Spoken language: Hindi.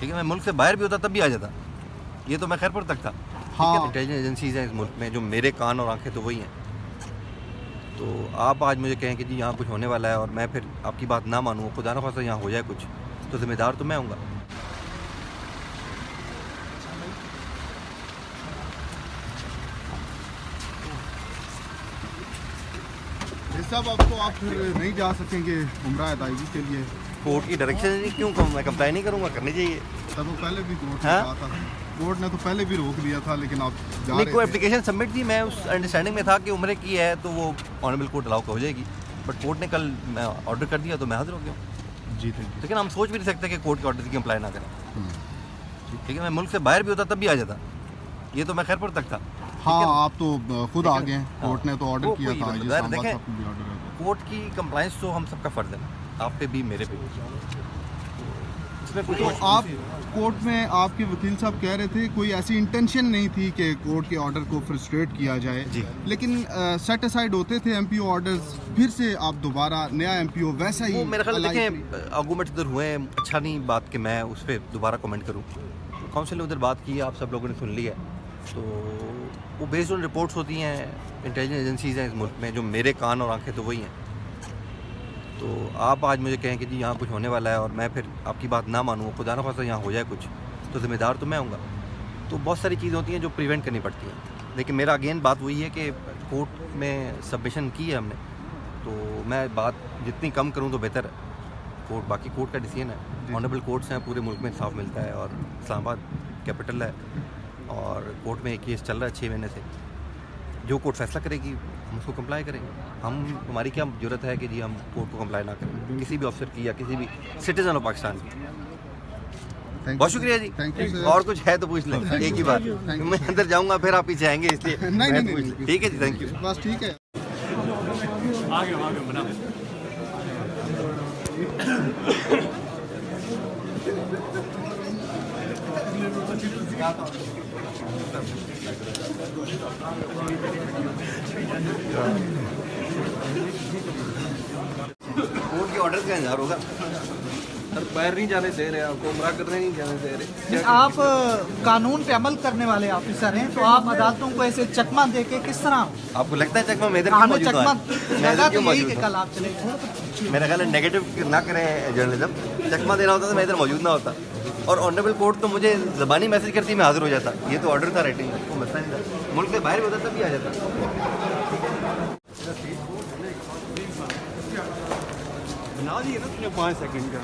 ठीक है, मैं मुल्क से बाहर भी होता तब भी आ जाता, ये तो मैं खैरपुर तक था। हाँ। इंटेलिजेंस एजेंसीज हैं इस मुल्क में, जो मेरे कान और आंखें तो वही हैं। तो आप आज मुझे कहें कि जी यहाँ कुछ होने वाला है और मैं फिर आपकी बात ना मानूँ, खुदा न खासा यहाँ हो जाए कुछ, तो जिम्मेदार तो मैं हूँगा। साहब अब तो आप फिर नहीं जा सकेंगे उम्रा अदायगी के लिए। कोर्ट की डायरेक्शन है, क्यों मैं कंप्लाई नहीं करूँगा, करनी चाहिए। तब वो पहले भी कोर्ट ने हाँ? कहा था, कोर्ट ने तो पहले भी रोक दिया था, लेकिन आप जा नहीं, रहे कोई थे। एप्लीकेशन सबमिट थी, मैं उस अंडरस्टैंडिंग में था कि उम्र की है तो वो ऑनरेबल कोर्ट अलाउ हो जाएगी, बट कोर्ट ने कल ऑर्डर कर दिया तो मैं हाजिर हो गया। जी थैंक यू। लेकिन हम सोच भी नहीं सकते कि कोर्ट के ऑर्डर की कंप्लाई ना करें। ठीक है, मैं मुल्क से बाहर भी होता तब भी आ जाता, ये तो मैं खैरपुर तक था। हाँ, आप तो खुद आ गए हैं, कोर्ट ने तो ऑर्डर वो किया कोई था। मतलब ये यार सांबा देखें, साहब को भी ऑर्डर है। कोर्ट की कंप्लाइंस तो हम सबका फ़र्ज़ है, आप पे भी मेरे पे भी। इसमें कुछ तो आप कोर्ट में आपके वकील साहब कह रहे थे कोई ऐसी इंटेंशन नहीं थी कि कोर्ट के ऑर्डर को फ्रस्ट्रेट किया जाए जी। लेकिन सेट असाइड होते थे एमपीओ ऑर्डर्स, फिर से आप दोबारा नया एमपीओ वैसा ही वो मेरे ख्याल अलाइन- देखें आर्गूमेंट्स इधर हुए हैं, अच्छा नहीं बात कि मैं उस पर दोबारा कमेंट करूँ। काउंसिल ने उधर बात की है, आप सब लोगों ने सुन लिया है, तो वो बेस्ड ऑन रिपोर्ट्स होती हैं, इंटेलिजेंस एजेंसीज हैं इस मुल्क में, जो मेरे कान और आंखें तो वही हैं। तो आप आज मुझे कहें कि जी यहाँ कुछ होने वाला है और मैं फिर आपकी बात ना मानूँ, खुदा न खासा यहाँ हो जाए कुछ, तो जिम्मेदार तो मैं हूँगा। तो बहुत सारी चीज़ें होती हैं जो प्रिवेंट करनी पड़ती हैं, लेकिन मेरा अगेन बात वही है कि कोर्ट में सबमिशन की है हमने, तो मैं बात जितनी कम करूँ तो बेहतर है। कोर्ट बाकी कोर्ट का डिसीजन है, ऑनरेबल कोर्ट्स हैं, पूरे मुल्क में इंसाफ मिलता है और इस्लामाबाद कैपिटल है और कोर्ट में एक केस चल रहा है 6 महीने से। जो कोर्ट फैसला करेगी हम उसको कंप्लाई करेंगे। हमारी क्या जरूरत है कि जी हम कोर्ट को कंप्लाई ना करें, किसी भी ऑफिसर की या किसी भी सिटीजन ऑफ पाकिस्तान की। बहुत शुक्रिया जी। Thank you sir. और कुछ है तो पूछ लें एक ही बार, मैं अंदर जाऊंगा फिर आप पीछे आएंगे, इसलिए नहीं, ठीक है जी, थैंक यू। बस ठीक है। कोर्ट के ऑर्डर का इंतजार होगा। सर बाहर नहीं जाने दे रहे, आपको उम्रा करने नहीं जाने दे रहे। आप कानून पे अमल करने वाले ऑफिसर हैं, तो आप अदालतों को ऐसे चकमा दे के किस तरह आपको लगता है चकमा मैं इधर क्यों हमें मौजूद चकमा हूँ? मैं लगा इधर क्यों तो यही मौजूद कि हूँ? कल आप चले गए। मेरा ख्याल है नेगेटिव ना करें जर्नलिज्म। चकमा देना होता तो मैं इधर मौजूद ना होता, और ऑनरेबल कोर्ट तो मुझे ज़बानी मैसेज करती मैं हाजिर हो जाता, ये तो ऑर्डर था राइटिंग, वो मसला नहीं था। मुल्क से बाहर भी होता तब भी आ जाता। बना दिए ना तुमने 5 सेकंड का।